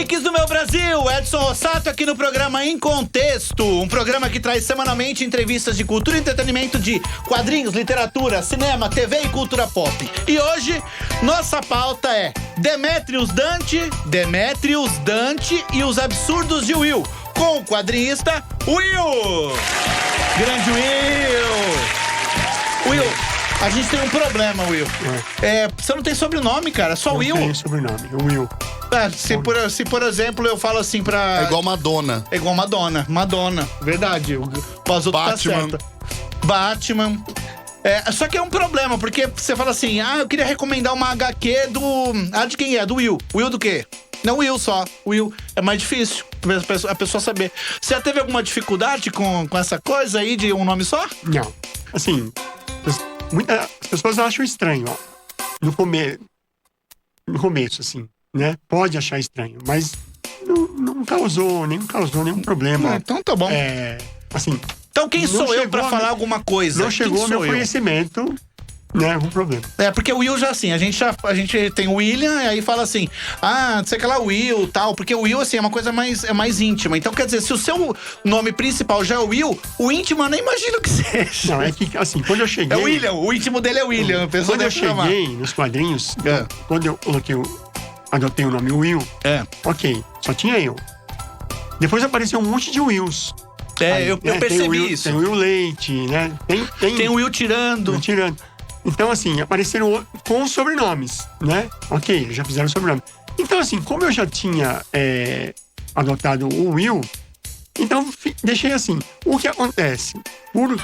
Geeks do meu Brasil, Edson Rossato aqui no programa Em Contexto, um programa que traz semanalmente entrevistas de cultura e entretenimento de quadrinhos, literatura, cinema, TV e cultura pop. E hoje, nossa pauta é Demetrius Dante e os absurdos de Will, com o quadrinista Will. Grande Will, a gente tem um problema, Will. Você não tem sobrenome, cara, só Will. Não tem sobrenome, Will. Se por exemplo eu falo assim pra... É igual Madonna. É igual Madonna, verdade. O Pazuto tá certo. Batman. Só que é um problema, porque você fala assim, eu queria recomendar uma HQ do... de quem é? Do Will. Will do quê? Não Will só. Will é mais difícil a pessoa saber. Você já teve alguma dificuldade com essa coisa aí de um nome só? Não. Assim, muitas pessoas acham estranho, ó. No começo, assim, né? Pode achar estranho, mas não causou nenhum problema. Então tá bom. Assim... Então quem sou eu pra falar alguma coisa? Não chegou ao meu conhecimento, né? Algum problema. Porque o Will já assim, a gente tem o William, e aí fala assim, não sei o que lá, Will, tal, porque o Will, assim, é uma coisa mais íntima. Então, quer dizer, se o seu nome principal já é o Will, o íntimo eu nem imagino que seja. Não, é que, assim, quando eu cheguei... É o William, o íntimo dele é o William. Quando eu cheguei nos quadrinhos, quando eu adotei o nome Will, ok, só tinha eu. Depois apareceu um monte de Wills. Eu percebi isso. Tem o Will Leite, né? Tem o Will Tirando. Então, assim, apareceram com sobrenomes, né? Ok, já fizeram sobrenome. Então, assim, como eu já tinha adotado o Will, então deixei assim. O que acontece? Por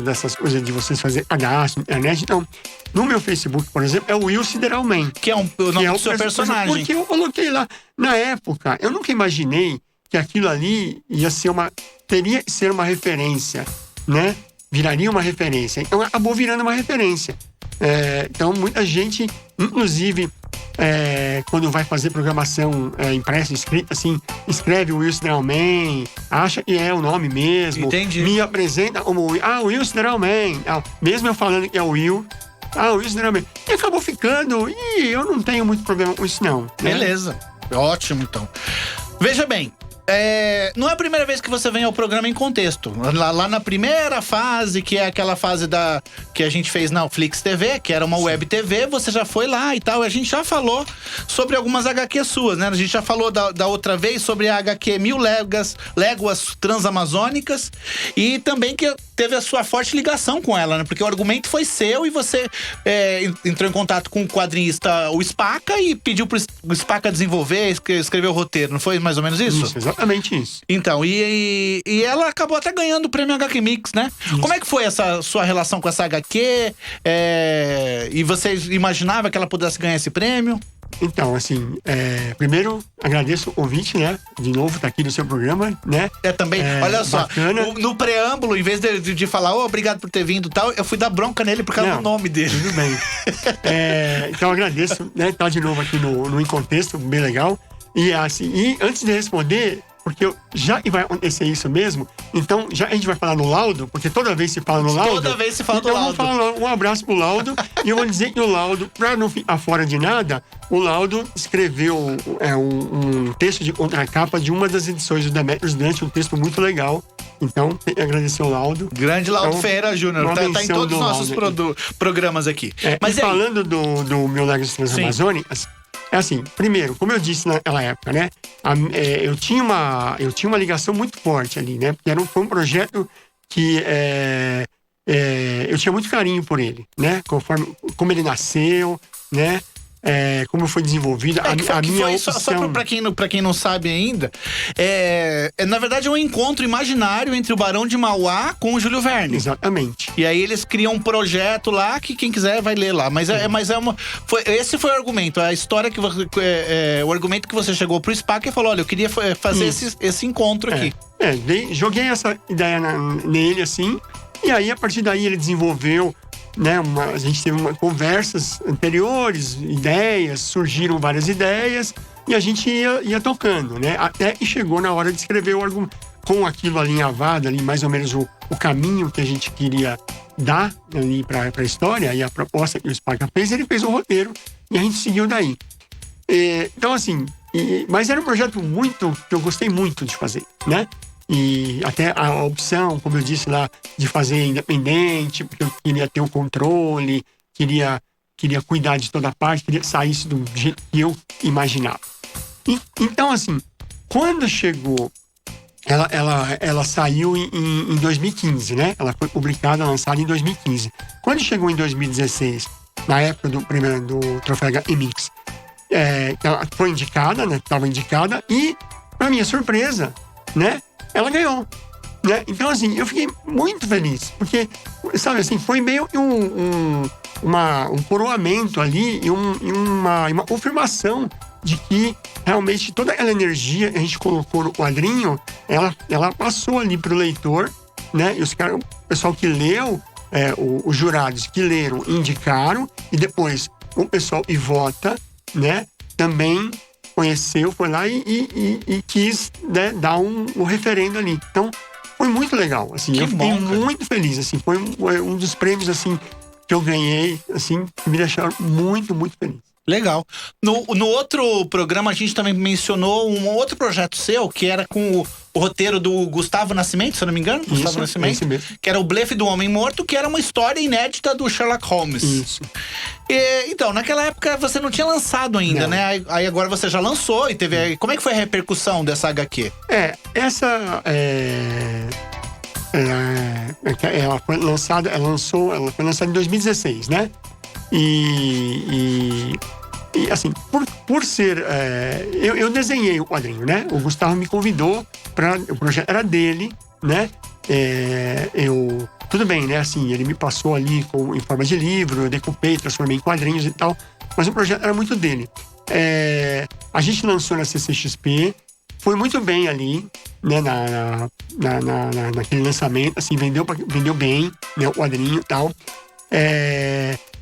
dessas coisas de vocês fazerem cadastro na internet, então, no meu Facebook, por exemplo, é o Will Sideralman. Que é o nome do seu personagem. Porque eu coloquei lá. Na época, eu nunca imaginei que aquilo ali teria que ser uma referência, né? Viraria uma referência. Então, acabou virando uma referência. Então, muita gente, inclusive, quando vai fazer programação impressa, escrita, assim, escreve o Will Sideralman, acha que é o nome mesmo. Entendi. Me apresenta como Will Sideralman. Mesmo eu falando que é o Will, o Will Sideralman. E acabou ficando, e eu não tenho muito problema com isso, não. Né? Beleza. Ótimo, então. Veja bem. Não é a primeira vez que você vem ao programa Em Contexto. Lá na primeira fase, que é aquela fase que a gente fez na Flix TV, que era uma web TV, você já foi lá e tal. A gente já falou sobre algumas HQ suas, né? A gente já falou da outra vez sobre a HQ 1000 Léguas Transamazônicas, e também que teve a sua forte ligação com ela, né? Porque o argumento foi seu e você entrou em contato com o quadrinista, o Spaca, e pediu pro Spaca desenvolver, escrever o roteiro. Não foi mais ou menos isso? Exatamente isso. Então, e ela acabou até ganhando o prêmio HQ Mix, né? Isso. Como é que foi essa sua relação com essa HQ? E você imaginava que ela pudesse ganhar esse prêmio? Então, assim, primeiro agradeço o convite, né? De novo, tá aqui no seu programa, né? Também, olha só, bacana. No preâmbulo, em vez de falar, obrigado por ter vindo e tal, eu fui dar bronca nele por causa do nome dele. Tudo bem. Então, agradeço, né? Tá de novo aqui no Em Contexto, bem legal. E assim, antes de responder, porque já vai acontecer isso mesmo, então já a gente vai falar no laudo, porque toda vez se fala no laudo. Toda vez se fala então do laudo. Então vamos falar um abraço pro laudo, e eu vou dizer que o laudo, pra não ficar fora de nada, o laudo escreveu um texto de contracapa de uma das edições do Demetrius Dante, um texto muito legal. Então, tem que agradecer o laudo. Grande Laudo Ferreira Júnior, tá em todos os nossos programas aqui. Mas falando do meu Léguas Transamazônicas, assim, primeiro, como eu disse naquela época, né? Eu tinha uma ligação muito forte ali, né? Porque foi um projeto que eu tinha muito carinho por ele, né? Como ele nasceu, né? Como foi desenvolvido, a minha opção... Só pra quem não sabe ainda, na verdade é um encontro imaginário entre o Barão de Mauá com o Júlio Verne. Exatamente. E aí eles criam um projeto lá que quem quiser vai ler lá. Esse foi o argumento, a história que o argumento que você chegou pro Spaca e falou, olha, eu queria fazer esse encontro aqui. Joguei essa ideia nele, assim, e aí a partir daí ele desenvolveu, né, a gente teve conversas anteriores, surgiram várias ideias, e a gente ia tocando, né? Até que chegou na hora de escrever o argumento, com aquilo alinhavado, ali, mais ou menos o caminho que a gente queria dar ali para a história, e a proposta que o Spaca fez, ele fez o roteiro, e a gente seguiu daí. Então, assim, Mas era um projeto que eu gostei muito de fazer, né? E até a opção, como eu disse lá, de fazer independente, porque eu queria ter o controle, queria cuidar de toda a parte, queria sair isso do jeito que eu imaginava. Então, assim, quando chegou... Ela saiu em 2015, né? Ela foi publicada, lançada em 2015. Quando chegou em 2016, na época do Troféu HMX, ela foi indicada, né? Estava indicada e, para minha surpresa, né? Ela ganhou, né? Então, assim, eu fiquei muito feliz, porque, sabe, assim, foi meio que um coroamento ali e uma confirmação de que realmente toda aquela energia que a gente colocou no quadrinho, ela passou ali pro leitor, né? E o pessoal que leu, os jurados que leram, indicaram, e depois o pessoal que vota, né? Também conheceu, foi lá e quis, né, dar um referendo ali. Então, foi muito legal, assim. Eu fiquei muito feliz, assim. Foi um dos prêmios, assim, que eu ganhei, assim, que me deixaram muito, muito feliz. Legal. No outro programa, a gente também mencionou um outro projeto seu, que era com o roteiro do Gustavo Nascimento, se eu não me engano. Gustavo Nascimento. Esse mesmo. Que era o Blefe do Homem Morto, que era uma história inédita do Sherlock Holmes. Isso. Então, naquela época você não tinha lançado ainda, não, né? Aí agora você já lançou e teve... Como é que foi a repercussão dessa HQ? Ela foi lançada em 2016, né? E assim, por ser... eu desenhei o quadrinho, né? O Gustavo me convidou o projeto era dele, né? Tudo bem, né? Assim, ele me passou ali em forma de livro, eu decupei, transformei em quadrinhos e tal, mas o projeto era muito dele. A gente lançou na CCXP, foi muito bem ali, né? Naquele lançamento, assim, vendeu bem, né? O quadrinho e tal.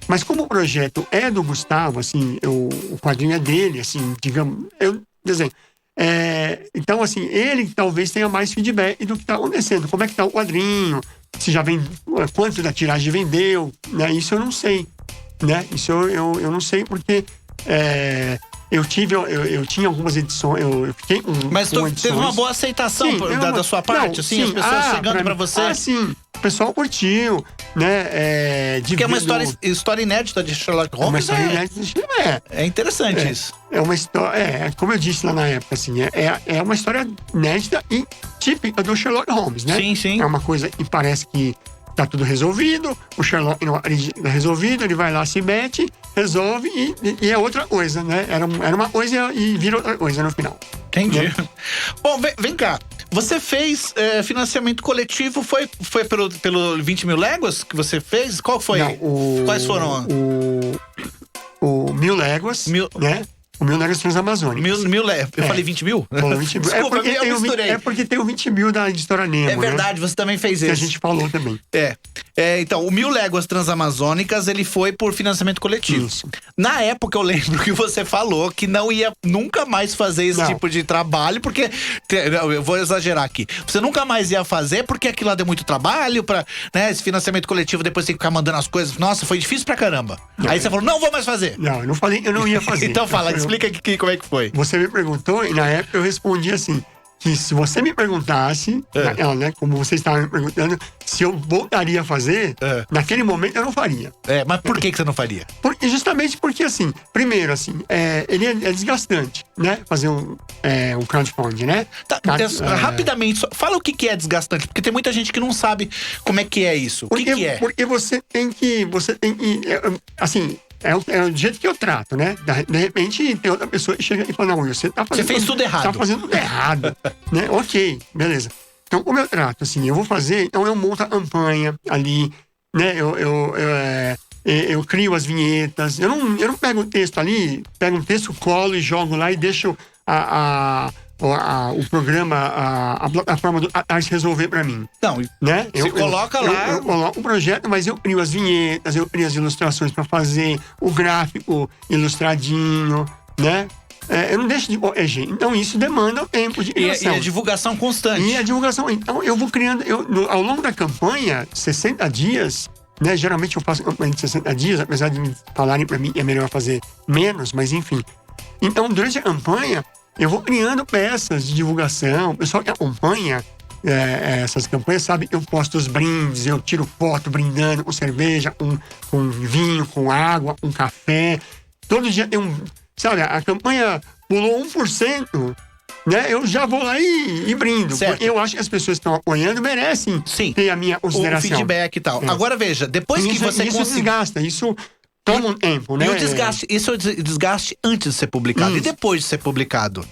Mas como o projeto é do Gustavo, assim, o quadrinho é dele, assim, digamos, eu desenho. Então, assim, ele talvez tenha mais feedback do que está acontecendo. Como é que está o quadrinho? Se já vem, quanto da tiragem vendeu, né? Isso eu não sei, né? Isso eu não sei porque eu tinha algumas edições, eu fiquei com Mas edições. Teve uma boa aceitação da sua parte, assim, as pessoas chegando pra você? Sim. O pessoal curtiu, né? Porque é uma história inédita de Sherlock Holmes. Uma história inédita de Sherlock Holmes. É interessante isso. É uma história, como eu disse lá na época, assim, é uma história inédita e típica do Sherlock Holmes, né? Sim. É uma coisa que parece que tá tudo resolvido, o Sherlock não acredita resolvido, ele vai lá, se mete, resolve e é outra coisa, né? Era uma coisa e vira outra coisa no final. Entendi. Né? Bom, vem cá. Você fez financiamento coletivo, foi pelo 20 mil léguas que você fez? Qual foi? Não, Quais foram? O 1000 léguas, né? O 1000 léguas transamazônicas. Eu falei 20 mil? Falou 20 mil. Desculpa, eu misturei. É porque tem o 20 mil da editora Nemo, É verdade, né? Você também fez isso. Que a gente falou também. Então, o 1000 léguas transamazônicas, ele foi por financiamento coletivo. Isso. Na época, eu lembro que você falou que não ia nunca mais fazer esse tipo de trabalho, porque... Eu vou exagerar aqui. Você nunca mais ia fazer porque aquilo lá deu muito trabalho pra... Né, esse financiamento coletivo, depois tem que ficar mandando as coisas. Nossa, foi difícil pra caramba. Aí você falou, não vou mais fazer. Não, eu não falei, eu não ia fazer. Então fala, explica aqui como é que foi. Você me perguntou e na época eu respondi assim, que se você me perguntasse, né, como você estava me perguntando, se eu voltaria a fazer, naquele momento eu não faria. Mas por que você não faria? Justamente porque, assim, primeiro, assim, ele é desgastante, né? Fazer um crowdfunding, né? Rapidamente, fala o que é desgastante, porque tem muita gente que não sabe como é que é isso. O que é? Porque você tem que, assim... É o jeito que eu trato, né? De repente, tem outra pessoa que chega e fala, não, você tá fazendo... Você fez tudo errado. Tá fazendo tudo errado, né? Ok, beleza. Então, como eu trato, assim, eu vou fazer... Então, eu monto a campanha ali, né? Eu crio as vinhetas. Eu não pego o texto ali, pego um texto, colo e jogo lá e deixo o programa, a plataforma do Catarse resolver pra mim. Não, né? Você coloca lá... Eu coloco o projeto, mas eu crio as vinhetas, eu crio as ilustrações pra fazer, o gráfico ilustradinho, né? Eu não deixo de qualquer jeito. Então, isso demanda tempo de criação. E a divulgação constante. E a divulgação. Então, eu vou criando... ao longo da campanha, 60 dias... Né? Geralmente eu faço campanha de 60 dias, apesar de me falarem pra mim que é melhor fazer menos, mas enfim. Então, durante a campanha, eu vou criando peças de divulgação. O pessoal que acompanha essas campanhas, sabe? Eu posto os brindes, eu tiro foto brindando com cerveja, com vinho, com água, com café. Todo dia tem sabe, a campanha pulou 1%, né? Eu já vou lá e brindo. Certo. Porque eu acho que as pessoas que estão apoiando merecem ter a minha consideração. O feedback e tal. Agora veja, depois que você Isso desgasta, isso toma um tempo, né? E o desgaste, isso é o desgaste antes de ser publicado e depois de ser publicado.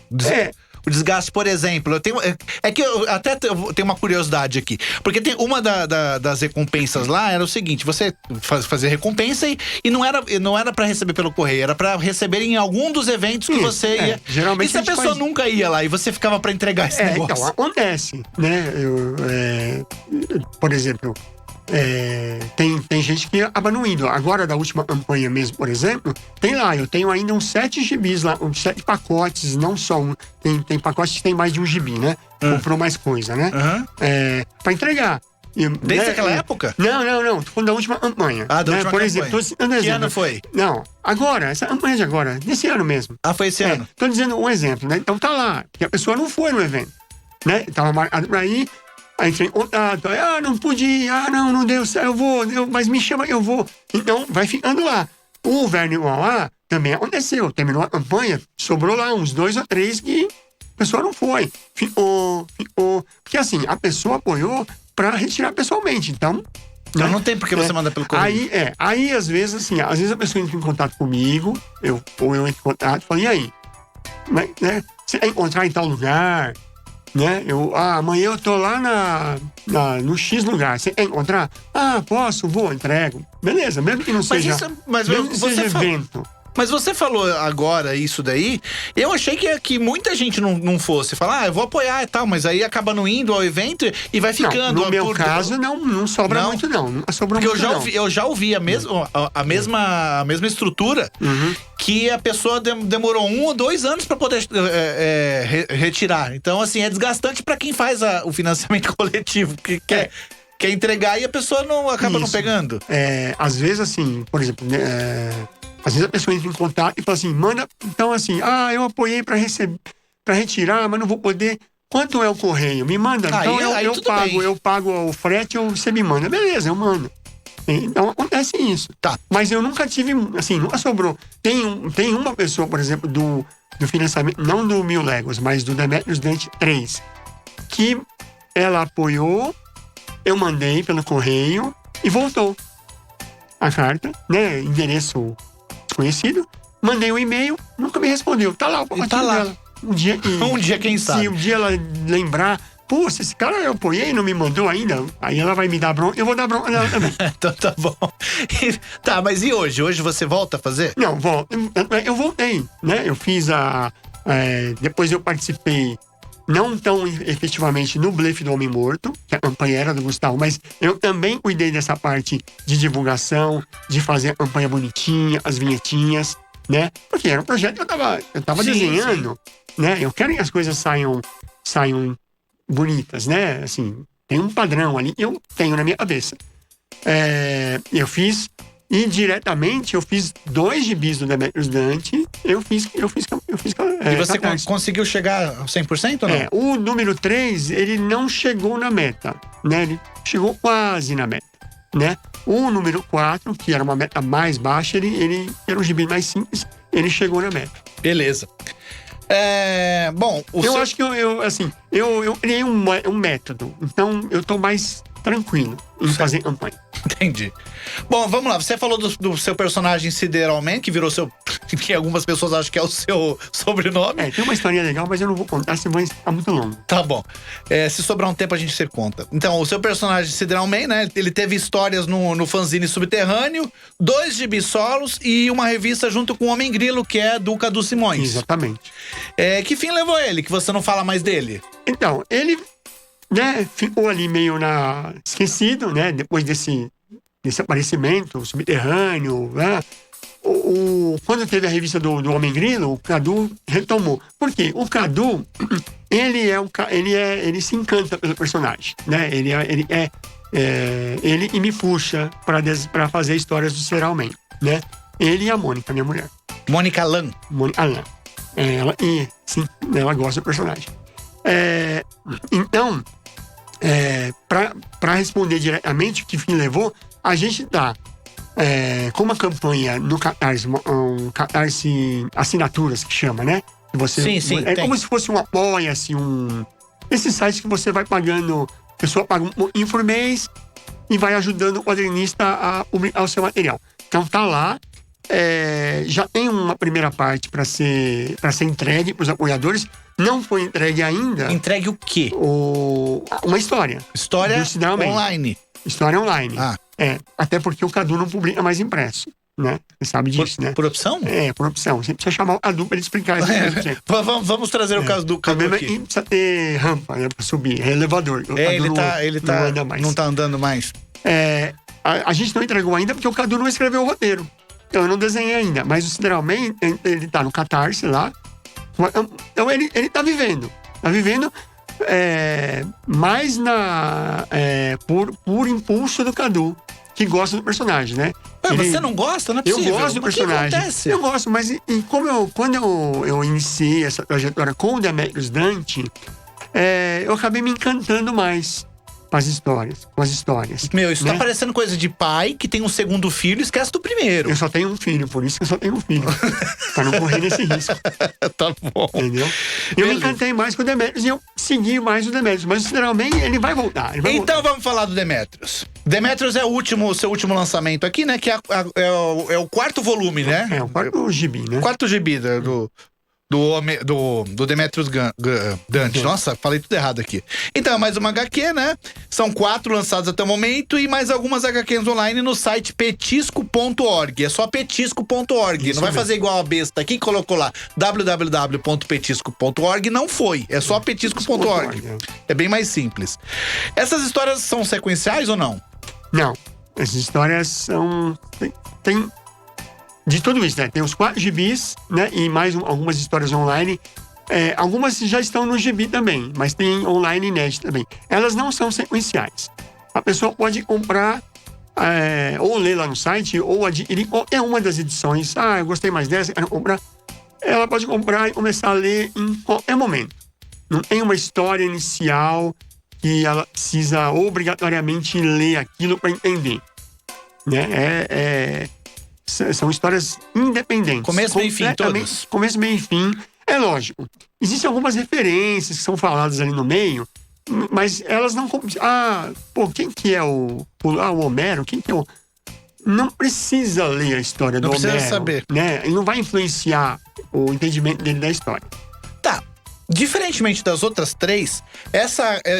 O desgaste, por exemplo, eu tenho uma curiosidade aqui. Porque tem uma das recompensas lá era o seguinte: você fazia recompensa e não era pra receber pelo correio, era pra receber em algum dos eventos que você ia. Geralmente e se a pessoa nunca ia lá e você ficava pra entregar esse negócio? Então, acontece, né? Por exemplo, tem gente que acaba não indo. Agora, da última campanha mesmo, por exemplo, tem lá, eu tenho ainda uns 7 gibis lá, uns 7 pacotes, não só um. Tem pacotes que tem mais de um gibi, né? Comprou mais coisa, né? Pra entregar. Desde aquela época? Não. Tô falando da última campanha. Da última por campanha. exemplo, tô citando exemplo. Que ano foi? Não, agora, essa campanha de agora, desse ano mesmo. Foi esse ano? Tô dizendo um exemplo, né? Então tá lá, porque a pessoa não foi no evento, né? Tava marcado pra ir. Aí entrei em contato, não pude ir, não deu certo, eu vou, mas me chama, eu vou. Então, vai ficando lá. O Verne Uauá também aconteceu, terminou a campanha, sobrou lá uns 2 ou 3 que a pessoa não foi. Ficou. Porque assim, a pessoa apoiou pra retirar pessoalmente, então não tem porque você manda pelo correio. Aí às vezes a pessoa entra em contato comigo, ou eu entro em contato e falo, e aí? Né? Você vai encontrar em tal lugar? Né? Amanhã eu tô lá no X lugar. Você quer encontrar? Posso, vou, entrego. Beleza, mesmo que não seja, seja evento. Mas você falou agora isso daí, eu achei que muita gente não fosse. Falar, eu vou apoiar e tal, mas aí acaba não indo ao evento e vai ficando. No meu caso, não sobra muito, não. Não sobra porque muito, eu já ouvi a mesma estrutura que a pessoa demorou 1 ou 2 anos para poder retirar. Então, assim, é desgastante para quem faz o financiamento coletivo, que quer entregar e a pessoa acaba não pegando. Às vezes, assim, por exemplo, às vezes a pessoa entra em contato e fala assim, manda, então assim, eu apoiei pra retirar, mas não vou poder. Quanto é o correio? Me manda. Então eu pago o frete ou você me manda. Beleza, eu mando. Então acontece isso. Tá. Mas eu nunca tive, assim, nunca sobrou. Tem uma pessoa, por exemplo, do financiamento, não do 1000 Legos, mas do Demetrius Dante 3, que ela apoiou, eu mandei pelo correio e voltou a carta, né? Endereço desconhecido, mandei um e-mail, nunca me respondeu. Tá lá o pacotinho dela. Um dia, quem sabe. Se um dia ela lembrar, se esse cara eu apoiei e não me mandou ainda, aí ela vai me dar bronca, eu vou dar bronca nela também. Então tá bom. Tá, mas e hoje? Hoje você volta a fazer? Não, eu voltei, né? Eu fiz depois eu participei, não tão efetivamente no Blefe do Homem Morto, que a campanha era do Gustavo, mas eu também cuidei dessa parte de divulgação, de fazer a campanha bonitinha, as vinhetinhas, né? Porque era um projeto que eu tava desenhando, né? Eu quero que as coisas saiam bonitas, né? Assim, tem um padrão ali que eu tenho na minha cabeça. Eu fiz, indiretamente, eu fiz 2 gibis do Demetrius Dante, eu fiz. E você conseguiu chegar a 100% ou não? O número 3, ele não chegou na meta, né? Ele chegou quase na meta, né? O número 4, que era uma meta mais baixa, ele era um gibi mais simples, ele chegou na meta. Beleza. Bom, acho que eu criei um método, então eu tô mais tranquilo em fazer campanha. Entendi. Bom, vamos lá. Você falou do seu personagem Sideralman, que virou que algumas pessoas acham que é o seu sobrenome. Tem uma historinha legal, mas eu não vou contar, senão vai ficar muito longo. Tá bom. Se sobrar um tempo, a gente se conta. Então, o seu personagem Sideralman, né? Ele teve histórias no fanzine Subterrâneo, 2 gibis solos e uma revista junto com o Homem Grilo, que é do Cadu Simões. Exatamente. Que fim levou ele, que você não fala mais dele? Então, ele, né, ficou ali meio esquecido, né? Depois desse aparecimento subterrâneo, né? Quando teve a revista do Homem Grilo, o Cadu retomou. Por quê? O Cadu, ele se encanta pelo personagem, né? Ele me puxa para fazer histórias do Sideralman, né? Ele e a Mônica, minha mulher. Mônica Lan. Mônica Lan. Sim, ela gosta do personagem. Então, para responder diretamente o que fim levou, a gente dá com uma campanha no Catarse, um Catarse Assinaturas, que chama, né? Sim, é tem. como se fosse um Apoia-se, esses sites que você vai pagando, a pessoa paga um pouquinho por mês e vai ajudando o quadrinista a publicar o seu material. Então tá lá, já tem uma primeira parte para ser entregue para os apoiadores. Não foi entregue ainda. Entregue o quê? Uma história. História do Cidadão Man. online. História online. Ah. Até porque o Cadu não publica mais impresso, né? Você sabe disso, né? Por opção? Por opção. Você precisa chamar o Cadu para ele explicar isso. Vamos trazer o caso do Cadu aqui. E precisa ter rampa, né? Para subir. É elevador. Não tá andando mais. A gente não entregou ainda porque o Cadu não escreveu o roteiro. Então eu não desenhei ainda. Mas o Cidadão Man, ele tá no Catarse lá. Então ele tá vivendo. Tá vivendo mais por impulso do Cadu, que gosta do personagem, né? Você não gosta? Não é possível. Eu gosto do personagem. O que acontece? Eu gosto, mas quando eu iniciei essa trajetória com o Demetrius Dante, eu acabei me encantando mais com as histórias. Meu, isso tá parecendo coisa de pai que tem um segundo filho e esquece do primeiro. Eu só tenho um filho, por isso que eu só tenho um filho. Pra não correr nesse risco. Tá bom. Entendeu? Eu me encantei mais com o Demetrius e eu segui mais o Demetrius. Mas, sinceramente, ele vai voltar. Então vamos falar do Demetrius. Demetrius é o seu último lançamento aqui, né? Que é o quarto volume, né? O quarto gibi, né? Quarto gibi do Demetrius Dante. Nossa, falei tudo errado aqui. Então, é mais uma HQ, né? São 4 lançados até o momento e mais algumas HQs online no site petisco.org. É só petisco.org. Não vai fazer igual a besta aqui que colocou lá www.petisco.org. Não foi. É só petisco.org. É bem mais simples. Essas histórias são sequenciais ou não? Não. Essas histórias são... Tem de tudo isso, né? Tem os 4 gibis, né? E mais algumas histórias online. Algumas já estão no gibi também, mas tem online inédito também. Elas não são sequenciais. A pessoa pode comprar, ou ler lá no site, ou adquirir qualquer uma das edições. Eu gostei mais dessa, quero comprar. Ela pode comprar e começar a ler em qualquer momento. Não tem uma história inicial que ela precisa obrigatoriamente ler aquilo para entender. Né? São histórias independentes. Começo, meio e fim, todos. Começo, meio e fim. É lógico. Existem algumas referências que são faladas ali no meio, mas elas não... quem que é o Homero? Quem que é o... Não precisa ler a história do Homero. Não precisa saber. Né? Ele não vai influenciar o entendimento dele da história. Tá. Diferentemente das outras 3,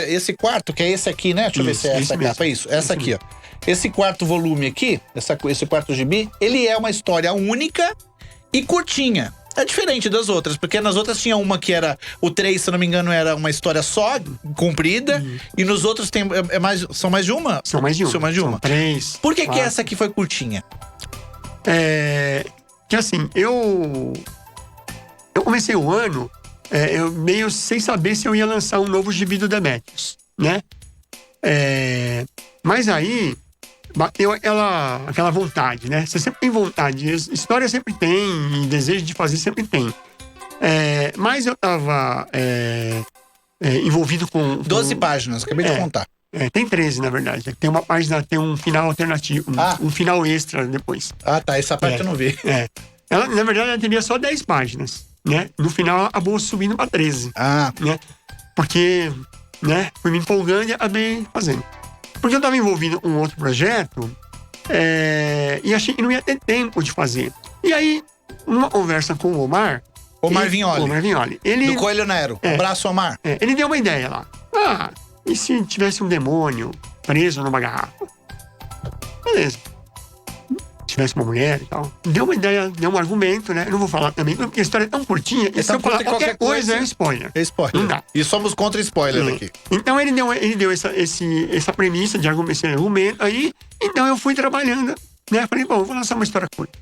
esse quarto, que é esse aqui, né? Deixa eu ver se é essa capa. Isso, essa aqui, ó. Esse quarto volume aqui, esse quarto gibi, ele é uma história única e curtinha. É diferente das outras, porque nas outras tinha uma que era... O 3, se eu não me engano, era uma história só, comprida. E nos outros são mais de uma? São mais de uma. São 3. Por que essa aqui foi curtinha? Que assim, eu comecei o ano... eu meio sem saber se eu ia lançar um novo gibi do Demetrius, né? Mas aí bateu aquela vontade, né? Você sempre tem vontade, história sempre tem, e desejo de fazer sempre tem. Mas eu tava envolvido com 12 páginas, acabei de contar. Tem 13, na verdade. Tem uma página, tem um final alternativo, um final extra depois. Tá, essa parte eu não vi. Ela, na verdade, ela teria só 10 páginas. Né? No final, ela acabou subindo para 13. Né? Porque, né, fui me empolgando e acabei fazendo. Porque eu estava envolvido com um outro projeto e achei que não ia ter tempo de fazer. E aí, numa conversa com o Omar Vignoli. Do Coelho Nero. Um abraço, Omar. Ele deu uma ideia lá. E se tivesse um demônio preso numa garrafa? Beleza. Tivesse uma mulher e tal. Deu uma ideia, deu um argumento, né? Eu não vou falar também, porque a história é tão curtinha. E se eu falar qualquer coisa, é spoiler. É spoiler. Não dá. E somos contra spoiler aqui. Então ele deu essa premissa de esse argumento aí. Então eu fui trabalhando, né? Falei, bom, vou lançar uma história curta,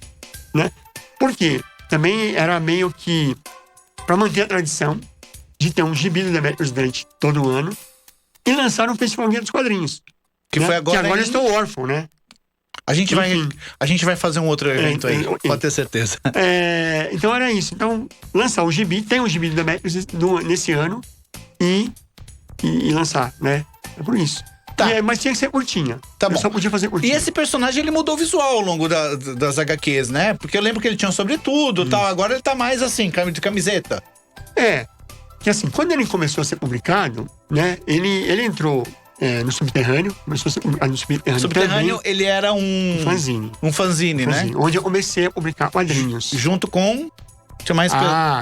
né? Por quê? Também era meio que pra manter a tradição de ter um gibi do Demetrius Dante todo ano e lançar um Festival Guia dos Quadrinhos. Que né? foi agora. Que agora eu estou órfão, né? A gente vai fazer um outro evento aí, pode ter certeza. Então era isso. Então, lançar o gibi, tem o gibi do Demetrius nesse ano e lançar, né? É por isso. Tá. Mas tinha que ser curtinha. Tá bom. Eu só podia fazer curtinha. E esse personagem, ele mudou o visual ao longo das HQs, né? Porque eu lembro que ele tinha um sobretudo e tal. Agora ele tá mais assim, de camiseta. Que assim, quando ele começou a ser publicado, né? Ele entrou no Subterrâneo. Começou a ser publicado no Subterrâneo. Subterrâneo, também, ele era fanzine. Um fanzine, né? Onde eu comecei a publicar quadrinhos. Junto com... Tinha mais...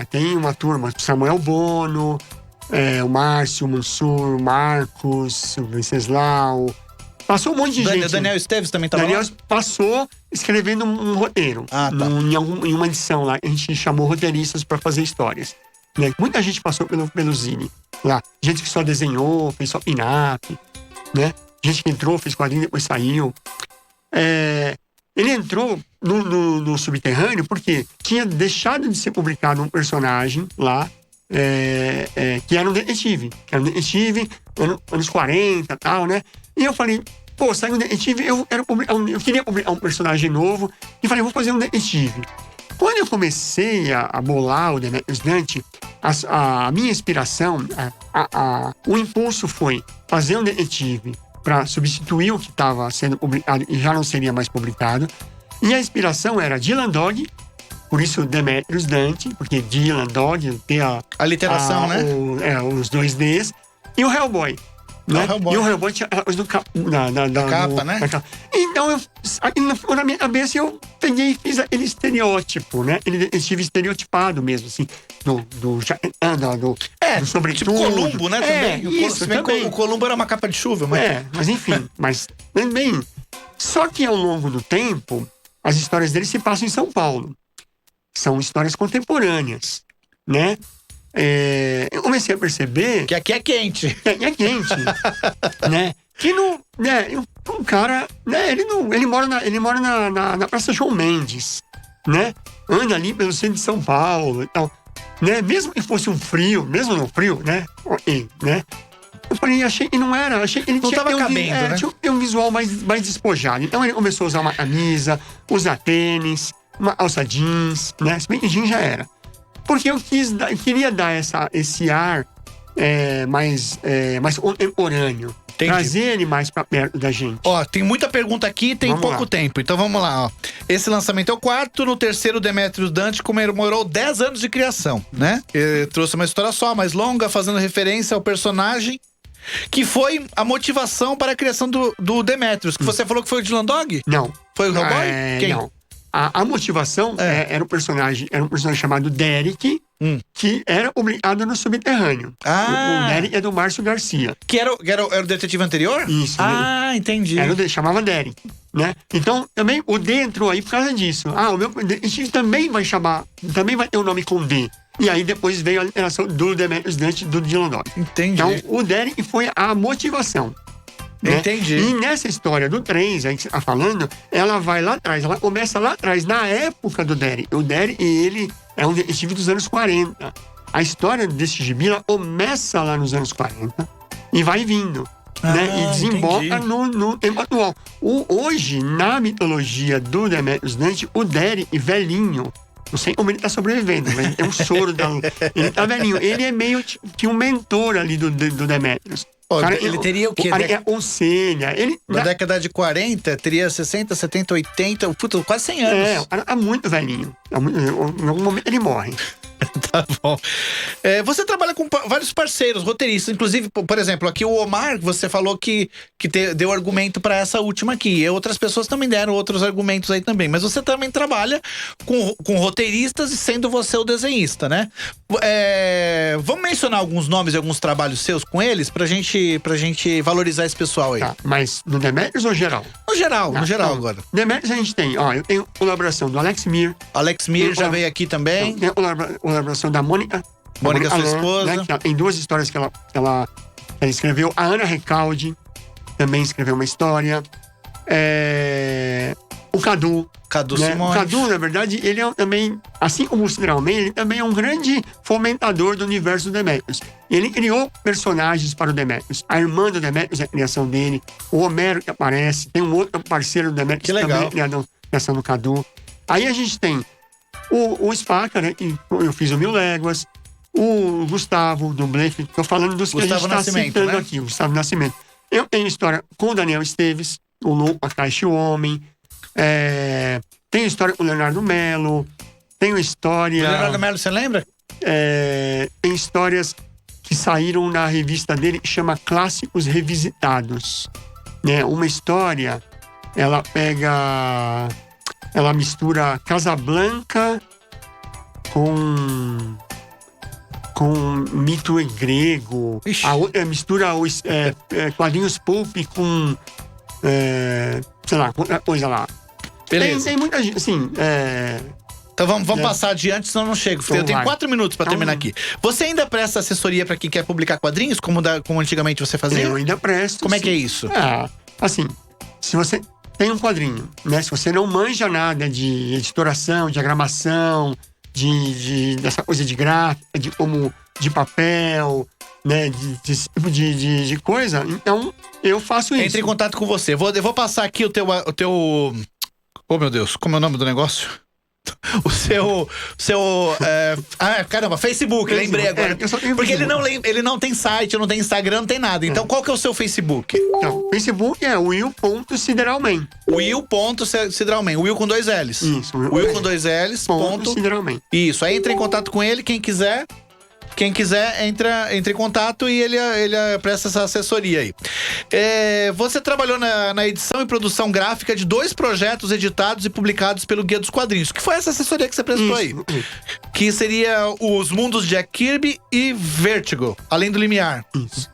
tem uma turma. Samuel Bono... o Márcio, o Mansur, o Marcos, o Venceslau. Passou um monte de gente. Daniel Esteves também estava lá? Daniel passou escrevendo um roteiro. Tá. Em uma edição lá. A gente chamou roteiristas para fazer histórias. Né? Muita gente passou pelo Zine lá. Gente que só desenhou, fez só pin-up. Né? Gente que entrou, fez quadrinho, depois saiu. Ele entrou no Subterrâneo porque tinha deixado de ser publicado um personagem lá. Que era um detetive. Anos 40 e tal, né? E eu falei, saiu um detetive, eu queria publicar um personagem novo. E falei, vou fazer um detetive. Quando eu comecei a bolar o Demetrius Dante, a minha inspiração, o impulso foi fazer um detetive para substituir o que estava sendo publicado e já não seria mais publicado. E a inspiração era Dylan Dog. Por isso, Demetrius Dante, porque Dylan, Dog, tem a literação, né? Os 2 Ds. E o Hellboy. Né? Hellboy. E o Hellboy tinha a coisa capa, né? Então, na minha cabeça, eu peguei e fiz aquele estereótipo, né? Ele estive estereotipado mesmo, assim. Do sobretudo. Tipo Columbo, né? Também. Isso, também. O Columbo era uma capa de chuva. Mas enfim. Mas, bem, só que ao longo do tempo, as histórias dele se passam em São Paulo. São histórias contemporâneas, né? Eu comecei a perceber... Que aqui é quente. Né? Que não... Né? Um cara... Né? Ele mora na Praça João Mendes, né? Anda ali pelo centro de São Paulo e tal. Né? Mesmo que fosse um frio, mesmo no frio, né? Né? Eu falei, achei que não era. Achei que ele não tava cabendo, né? Tinha um visual mais despojado. Então ele começou a usar uma camisa, usar tênis... uma alça jeans, né? Se bem que jeans já era. Porque eu queria dar esse ar mais contemporâneo. Entendi. Trazer ele mais pra perto da gente. Tem muita pergunta aqui, tem pouco tempo. Então vamos lá, Esse lançamento é o 4, no terceiro Demetrius Dante comemorou 10 anos de criação, né? Ele trouxe uma história só, mais longa, fazendo referência ao personagem que foi a motivação para a criação do Demetrius. Que você falou que foi o Dylan Dog? Não. Foi o Hellboy? Quem? Não. A motivação era um personagem chamado Derek, que era publicado no Subterrâneo. O Derek é do Márcio Garcia. Que era o detetive anterior? Isso. Entendi. Chamava Derek, né? Então, também o D entrou aí por causa disso. O meu detetive também vai ter um nome com D. E aí depois veio a alteração do Demetrius Dante do Dylan Dog. Entendi. Então, o Derek foi a motivação. Né? Entendi. E nessa história do 3, aí que você tá falando, ela vai lá atrás, ela começa lá atrás, na época do Derek. O Derek, ele é um detetive dos anos 40. A história desse gibi, ela começa lá nos anos 40 e vai vindo. Né? E desemboca no tempo atual. Hoje, na mitologia do Demetrius Dante, o Derek, velhinho, não sei como ele tá sobrevivendo, mas é um soro ele tá velhinho. Ele é meio que um mentor ali do Demetrius. Cara, ele teria o quê? Aconselha. Na década de 40, teria 60, 70, 80, quase 100 anos. É muito velhinho. Em algum momento ele morre. Tá bom. Você trabalha com vários parceiros, roteiristas. Inclusive, por exemplo, aqui o Omar, você falou que deu argumento para essa última aqui. E outras pessoas também deram outros argumentos aí também. Mas você também trabalha com roteiristas e sendo você o desenhista, né? Vamos mencionar alguns nomes e alguns trabalhos seus com eles pra gente valorizar esse pessoal aí. Tá, mas no Demetrius ou geral? No geral agora. Demetrius a gente tem, eu tenho colaboração do Alex Mir. Alex Mir já veio aqui também. Tem colaboração da Mônica. Mônica, sua esposa. Né, que tem 2 histórias que ela escreveu. A Ana Recalde também escreveu uma história. O Cadu. Cadu né? Simões. O Cadu, na verdade, ele é também, assim como o Sideralman, ele também é um grande fomentador do universo do Demetrius. Ele criou personagens para o Demetrius. A irmã do Demetrius é a criação dele. O Homero que aparece. Tem um outro parceiro do Demetrius que legal. também é a criação do Cadu. Aí a gente tem o Spaca, né? Eu fiz o Mil Léguas. O Gustavo, do Blake. Tô falando dos que Gustavo a gente está citando, né? aqui. O Gustavo Nascimento. Eu tenho história com o Daniel Esteves, o Louco, a Caixa e o Homem. Tenho história com o Leonardo Mello. Tenho história... O Leonardo Mello, você lembra? Tem histórias que saíram na revista dele, que chama Clássicos Revisitados. Né? Uma história, ela mistura Casablanca com mito grego. Ixi. A outra mistura quadrinhos pulp com sei lá, outra coisa lá. Beleza. Tem muita gente, assim... Então vamos passar adiante, senão eu não chego. Eu tenho 4 minutos para terminar aqui. Você ainda presta assessoria para quem quer publicar quadrinhos, como antigamente você fazia? Eu ainda presto. Como é que é isso? Assim, se você tem um quadrinho, né? Se você não manja nada de editoração, diagramação, dessa coisa de gráfica, de papel, né? Desse tipo de coisa, então eu faço isso. Entre em contato com você. Eu vou passar aqui o teu... Oh, meu Deus, como é o nome do negócio? O seu Facebook, lembrei agora. Porque ele não tem site, não tem Instagram, não tem nada. Então, qual que é o seu Facebook? Então, o Facebook é Will.Sideralman. Will.Sideralman. Will com 2 L's. Isso. Will com 2 L's. Sideralman. Isso. Aí entra em contato com ele, quem quiser. Quem quiser, entra em contato e ele presta essa assessoria aí. Você trabalhou na edição e produção gráfica de 2 projetos editados e publicados pelo Guia dos Quadrinhos. Que foi essa assessoria que você prestou aí? Que seria Os Mundos de Jack Kirby e Vertigo, Além do Limiar. Isso.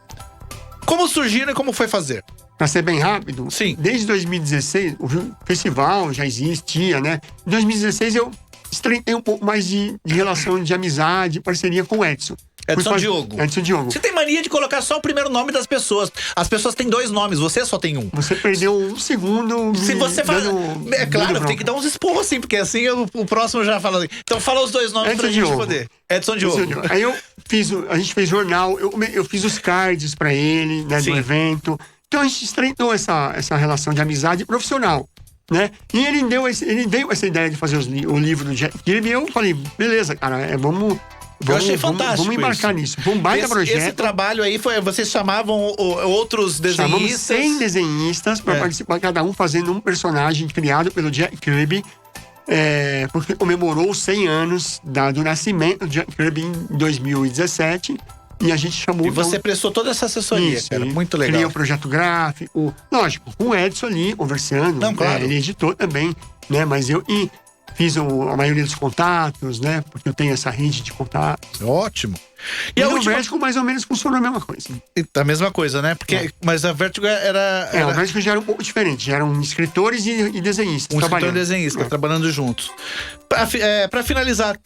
Como surgiram e como foi fazer? Pra ser bem rápido, sim. Desde 2016, o festival já existia, né? Em 2016, eu estreitei um pouco mais de relação de amizade, parceria com o Edson. Edson Diogo. Você tem mania de colocar só o primeiro nome das pessoas. As pessoas têm 2 nomes, você só tem um. Você perdeu um segundo. Se você faz. Claro, tem que dar uns esporros assim, porque assim o próximo já fala assim. Então fala os 2 nomes Edson pra gente Diogo. poder. Edson Diogo. Aí a gente fez jornal, eu fiz os cards pra ele, né, do evento. Então a gente estreitou essa relação de amizade profissional. Né? E ele veio com essa ideia de fazer o livro do Jack Kirby e eu falei, beleza, cara, vamos eu achei fantástico. Vamos embarcar nisso. Foi um baita projeto. Esse trabalho aí vocês chamavam outros desenhistas? Chamamos 100 desenhistas para participar, cada um fazendo um personagem criado pelo Jack Kirby, porque comemorou os 100 anos do nascimento do Jack Kirby em 2017. E a gente chamou... E você prestou toda essa assessoria, isso, cara. Muito legal. Criou o projeto gráfico. Lógico, com o Edson ali, conversando. Não, claro. Ele editou também, né? Mas eu fiz a maioria dos contatos, né? Porque eu tenho essa rede de contatos. Ótimo. E a Vertigo mais ou menos funcionou a mesma coisa. A mesma coisa, né? Porque, mas a Vertigo era... a Vertigo já era um pouco diferente. Já eram escritores e desenhistas. Escritor e desenhista, trabalhando juntos. Para finalizar,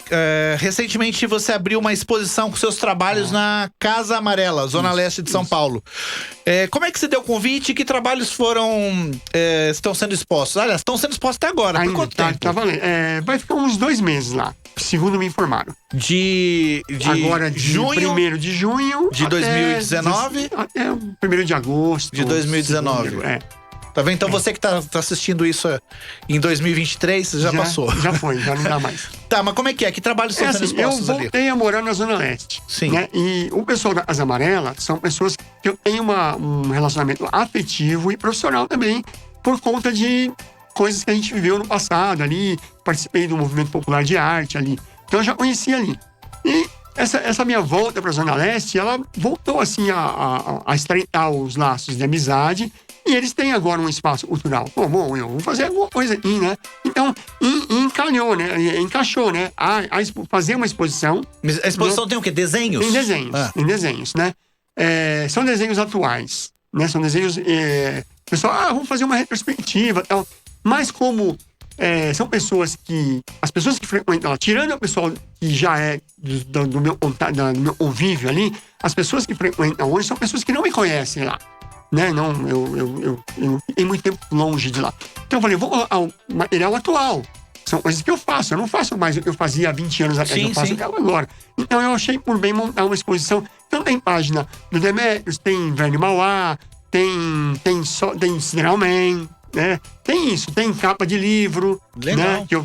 recentemente você abriu uma exposição com seus trabalhos na Casa Amarela, Zona Leste de São Paulo. Como é que se deu o convite e que trabalhos estão sendo expostos? Aliás, estão sendo expostos até agora. Por quanto tempo? Tá valendo. Vai ficar uns 2 meses lá, segundo me informaram. Agora de junho, 1º de junho de 2019 até 1º de agosto de 2019. Tá vendo? Então você que tá assistindo isso em 2023, já passou. Já foi, já não dá mais. Tá, mas como é que é? Que trabalhos estão sendo expostos ali? Eu voltei a morar na Zona Leste. Sim. Né? E o pessoal da Asa Amarela são pessoas que eu tenho um relacionamento afetivo e profissional também, por conta de coisas que a gente viveu no passado ali. Participei do movimento popular de arte ali. Então eu já conhecia ali. E essa minha volta para a Zona Leste, ela voltou assim a estreitar os laços de amizade. E eles têm agora um espaço cultural. Bom, eu vou fazer alguma coisa aqui, né? Então, encalhou, né? Encaixou, né? Fazer uma exposição. Mas a exposição tem o quê? Desenhos? Tem desenhos, né? São desenhos atuais, né? São desenhos... pessoal, vamos fazer uma retrospectiva e tal. Mas como são pessoas que... As pessoas que frequentam lá, tirando o pessoal que já é do meu convívio ali, as pessoas que frequentam hoje são pessoas que não me conhecem lá. né? Não, eu não fiquei muito tempo longe de lá. Então eu falei, vou colocar o material atual. São coisas que eu faço. Eu não faço mais o que eu fazia há 20 anos atrás. Eu faço agora. Então eu achei por bem montar uma exposição. Então tem página do Demetrius, tem Velho Mauá, tem Sideral Man, né? Tem isso, tem capa de livro. Legal. Né? Que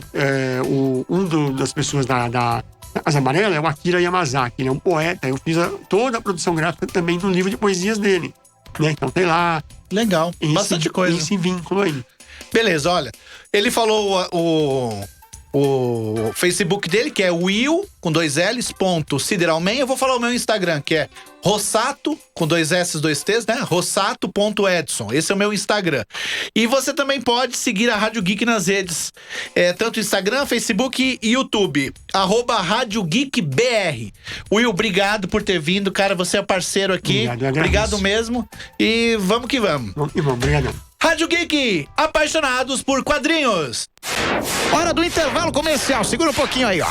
das pessoas da Asa Amarela é o Akira Yamazaki, ele é um poeta. Eu fiz toda a produção gráfica também do livro de poesias dele. Né? Então tem lá. Legal, bastante coisa. Esse vínculo aí. Beleza, olha. Ele falou o Facebook dele, que é Will, com 2 L's, ponto, Sideralman. Eu vou falar o meu Instagram, que é Rossato, com 2 S, 2 T's, né? Rossato.edson. Esse é o meu Instagram. E você também pode seguir a Rádio Geek nas redes, tanto Instagram, Facebook e YouTube. @RádioGeekBR. Will, obrigado por ter vindo, cara. Você é parceiro aqui. Obrigado mesmo. E vamos que vamos. Vamos que vamos, obrigado. Rádio Geek, apaixonados por quadrinhos. Hora do intervalo comercial. Segura um pouquinho aí, ó.